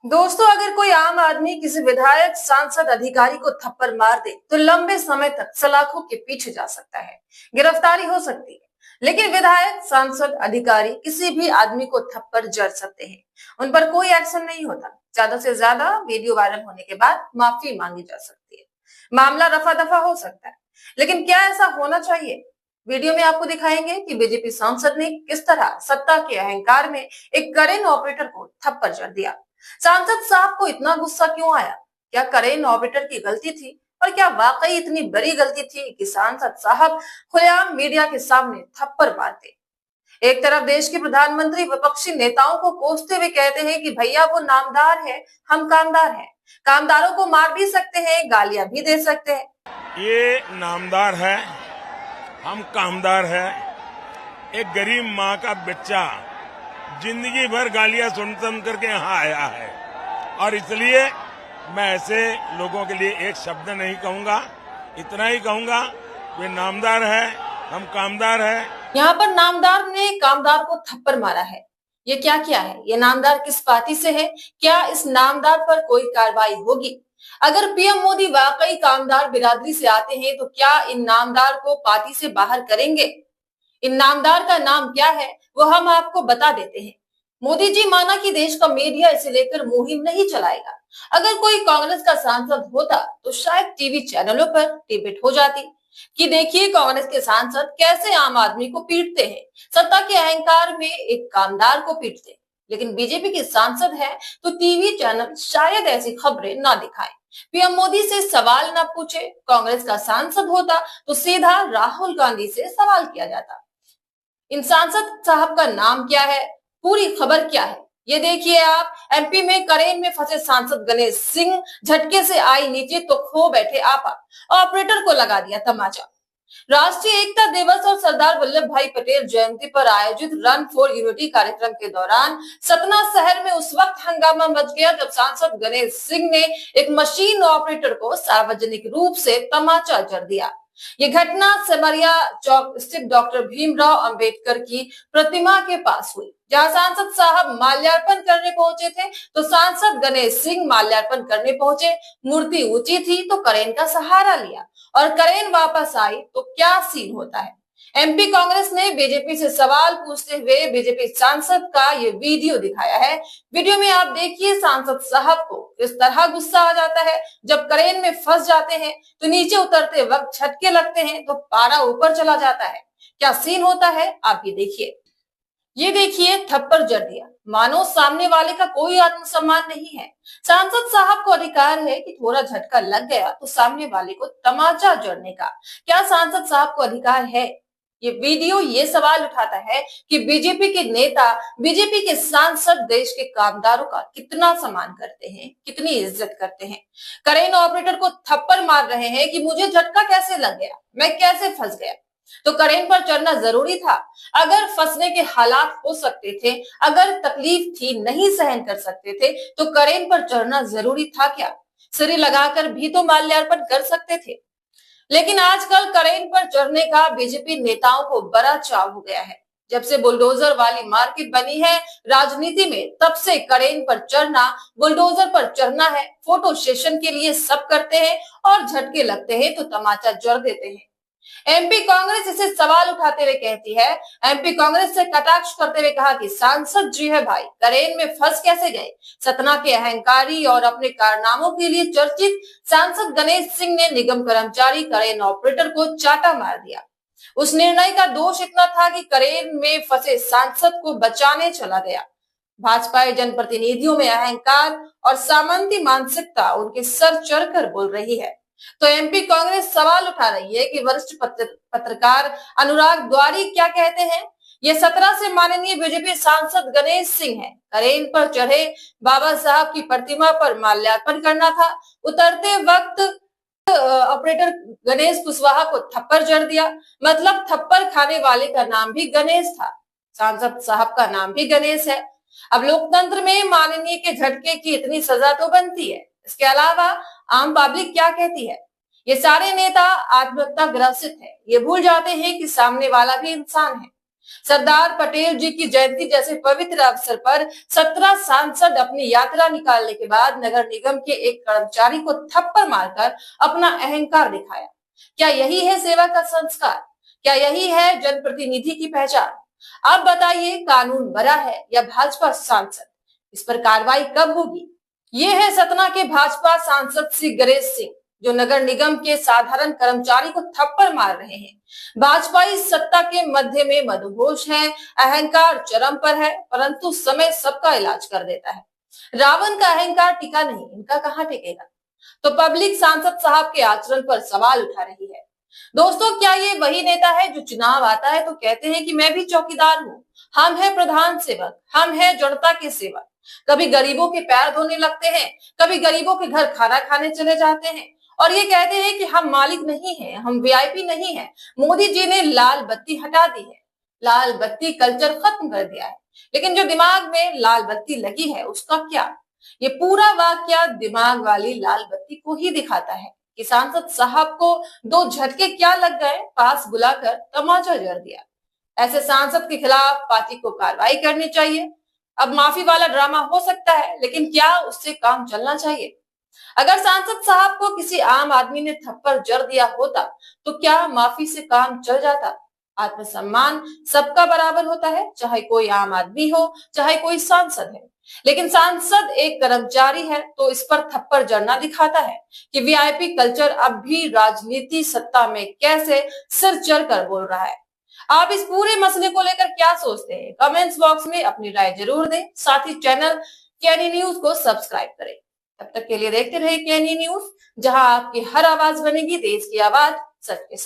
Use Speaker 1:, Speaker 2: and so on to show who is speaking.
Speaker 1: दोस्तों, अगर कोई आम आदमी किसी विधायक, सांसद, अधिकारी को थप्पड़ मार दे तो लंबे समय तक सलाखों के पीछे जा सकता है, गिरफ्तारी हो सकती है। लेकिन विधायक, सांसद, अधिकारी किसी भी आदमी को थप्पड़ जड़ सकते हैं, उन पर कोई एक्शन नहीं होता। ज्यादा से ज्यादा वीडियो वायरल होने के बाद माफी मांगी जा सकती है, मामला रफा दफा हो सकता है। लेकिन क्या ऐसा होना चाहिए? वीडियो में आपको दिखाएंगे कि बीजेपी सांसद ने किस तरह सत्ता के अहंकार में एक क्रेन ऑपरेटर को थप्पड़ जड़ दिया। सांसद साहब को इतना गुस्सा क्यों आया? क्या क्रेन ऑपरेटर की गलती थी? और क्या वाकई इतनी बड़ी गलती थी कि सांसद साहब खुलेआम मीडिया के सामने थप्पड़ मारते? एक तरफ देश के प्रधानमंत्री विपक्षी नेताओं को कोसते हुए कहते हैं कि भैया वो नामदार है, हम कामदार हैं। कामदारों को मार भी सकते हैं, गालियां भी दे सकते हैं।
Speaker 2: ये नामदार है, हम कामदार है। एक गरीब माँ का बच्चा जिंदगी भर गालियां सुन सुन करके यहाँ आया है, और इसलिए मैं ऐसे लोगों के लिए एक शब्द नहीं कहूंगा, इतना ही कहूंगा वे नामदार है, हम कामदार है।
Speaker 1: यहाँ पर नामदार ने कामदार को थप्पड़ मारा है। ये क्या किया है? ये नामदार किस पार्टी से है? क्या इस नामदार पर कोई कार्रवाई होगी? अगर पीएम मोदी वाकई कामदार बिरादरी से आते हैं तो क्या इन नामदार को पार्टी से बाहर करेंगे? इन नामदार का नाम क्या है वो हम आपको बता देते हैं। मोदी जी माना कि देश का मीडिया इसे लेकर मुहिम नहीं चलाएगा। अगर कोई कांग्रेस का सांसद होता तो शायद टीवी चैनलों पर डिबेट हो जाती कि देखिए कांग्रेस के सांसद कैसे आम आदमी को पीटते हैं, सत्ता के अहंकार में एक कामदार को पीटते हैं। लेकिन बीजेपी के सांसद है तो टीवी चैनल शायद ऐसी खबरें ना दिखाएं, पीएम मोदी से सवाल ना पूछे। कांग्रेस का सांसद होता तो सीधा राहुल गांधी से सवाल किया जाता। इन सांसद साहब का नाम क्या है, पूरी खबर क्या है, ये देखिए आप। एमपी में क्रेन में फंसे सांसद गणेश सिंह झटके से आई नीचे तो खो बैठे आपा, ऑपरेटर को लगा दिया तमाचा। राष्ट्रीय एकता दिवस और सरदार वल्लभ भाई पटेल जयंती पर आयोजित रन फॉर यूनिटी कार्यक्रम के दौरान सतना शहर में उस वक्त हंगामा मच गया जब सांसद गणेश सिंह ने एक मशीन ऑपरेटर को सार्वजनिक रूप से तमाचा जड़ दिया। ये घटना सिमरिया चौक स्थित डॉक्टर भीमराव अंबेडकर की प्रतिमा के पास हुई, जहां सांसद साहब माल्यार्पण करने पहुंचे थे तो सांसद गणेश सिंह माल्यार्पण करने पहुंचे। मूर्ति ऊंची थी तो क्रेन का सहारा लिया और क्रेन वापस आई तो क्या सीन होता है। एमपी कांग्रेस ने बीजेपी से सवाल पूछते हुए बीजेपी सांसद का ये वीडियो दिखाया है। वीडियो में आप देखिए सांसद साहब को किस तरह गुस्सा आ जाता है जब क्रेन में फंस जाते हैं तो नीचे उतरते वक्त झटके लगते हैं तो पारा ऊपर चला जाता है। क्या सीन होता है आप ये देखिए। ये देखिए थप्पड़ जड़ दिया, मानो सामने वाले का कोई आत्मसम्मान नहीं है। सांसद साहब को अधिकार है कि थोड़ा झटका लग गया तो सामने वाले को तमाचा जड़ने का। क्या सांसद साहब को अधिकार है? ये वीडियो ये सवाल उठाता है कि बीजेपी के नेता, बीजेपी के सांसद देश के कामदारों का कितना सम्मान करते हैं, कितनी इज्जत करते हैं। क्रेन ऑपरेटर को थप्पड़ मार रहे हैं कि मुझे झटका कैसे लग गया, मैं कैसे फंस गया। तो क्रेन पर चढ़ना जरूरी था। अगर फंसने के हालात हो सकते थे, अगर तकलीफ थी, नहीं सहन कर सकते थे तो क्रेन पर चढ़ना जरूरी था क्या? सिरे लगाकर भी तो माल्यार्पण कर सकते थे। लेकिन आजकल क्रेन पर चढ़ने का बीजेपी नेताओं को बड़ा चाव हो गया है। जब से बुलडोजर वाली मार्केट बनी है राजनीति में, तब से क्रेन पर चढ़ना, बुलडोजर पर चढ़ना है। फोटो सेशन के लिए सब करते हैं और झटके लगते हैं तो तमाचा जड़ देते हैं। एमपी कांग्रेस इसे सवाल उठाते हुए कहती है, एमपी कांग्रेस से कटाक्ष करते हुए कहा कि सांसद जी है भाई, क्रेन में फंस कैसे गए? सतना के अहंकारी और अपने कारनामों के लिए चर्चित सांसद गणेश सिंह ने निगम कर्मचारी क्रेन ऑपरेटर को चाटा मार दिया। उस निर्णय का दोष इतना था कि क्रेन में फंसे सांसद को बचाने चला गया। भाजपा जनप्रतिनिधियों में अहंकार और सामंती मानसिकता उनके सर चढ़कर बोल रही है। तो एमपी कांग्रेस सवाल उठा रही है कि वरिष्ठ पत्रकार अनुराग द्वारी क्या कहते हैं। ये 17 से माननीय बीजेपी सांसद गणेश सिंह है, क्रेन पर चढ़े, बाबा साहब की प्रतिमा पर माल्यार्पण करना था, उतरते वक्त ऑपरेटर गणेश कुशवाहा को थप्पड़ जड़ दिया। मतलब थप्पड़ खाने वाले का नाम भी गणेश था, सांसद साहब का नाम भी गणेश है। अब लोकतंत्र में माननीय के झटके की इतनी सजा तो बनती है। इसके अलावा आम पब्लिक क्या कहती है? ये सारे नेता आत्महत्या ग्रसित है, ये भूल जाते हैं कि सामने वाला भी इंसान है। सरदार पटेल जी की जयंती जैसे पवित्र अवसर पर 17 सांसद अपनी यात्रा निकालने के बाद नगर निगम के एक कर्मचारी को थप्पड़ मारकर अपना अहंकार दिखाया। क्या यही है सेवा का संस्कार? क्या यही है जनप्रतिनिधि की पहचान? आप बताइए, कानून बड़ा है या भाजपा सांसद? इस पर कार्रवाई कब होगी? ये है सतना के भाजपा सांसद श्री गणेश सिंह, जो नगर निगम के साधारण कर्मचारी को थप्पड़ मार रहे हैं। भाजपा इस सत्ता के मध्य में मदहोश है, अहंकार चरम पर है, परंतु समय सबका इलाज कर देता है। रावण का अहंकार टिका नहीं, इनका कहां टिकेगा? तो पब्लिक सांसद साहब के आचरण पर सवाल उठा रही है। दोस्तों, क्या ये वही नेता है जो चुनाव आता है तो कहते हैं कि मैं भी चौकीदार हूँ, हम है प्रधान सेवक, हम है जनता के सेवक। कभी गरीबों के पैर धोने लगते हैं, कभी गरीबों के घर खाना खाने चले जाते हैं और ये कहते हैं कि हम मालिक नहीं हैं, हम वीआईपी नहीं हैं। मोदी जी ने लाल बत्ती हटा दी है, लाल बत्ती कल्चर खत्म कर दिया है, लेकिन जो दिमाग में लाल बत्ती लगी है उसका क्या? ये पूरा वाकया दिमाग वाली लाल बत्ती को ही दिखाता है कि सांसद साहब को 2 झटके क्या लग गए, पास बुलाकर तमाचा जड़ दिया। ऐसे सांसद के खिलाफ पार्टी को कार्रवाई करनी चाहिए। अब माफी वाला ड्रामा हो सकता है, लेकिन क्या उससे काम चलना चाहिए? अगर सांसद साहब को किसी आम आदमी ने थप्पड़ जड़ दिया होता तो क्या माफी से काम चल जाता? आत्मसम्मान सबका बराबर होता है, चाहे कोई आम आदमी हो, चाहे कोई सांसद है। लेकिन सांसद एक कर्मचारी है तो इस पर थप्पड़ जड़ना दिखाता है कि वीआईपी कल्चर अब भी राजनीति सत्ता में कैसे सिर चढ़कर बोल रहा है। आप इस पूरे मसले को लेकर क्या सोचते हैं? कमेंट्स बॉक्स में अपनी राय जरूर दें। साथ ही चैनल केएनई न्यूज को सब्सक्राइब करें। तब तक के लिए देखते रहिए केएनई न्यूज, जहां आपकी हर आवाज बनेगी देश की आवाज सच के साथ।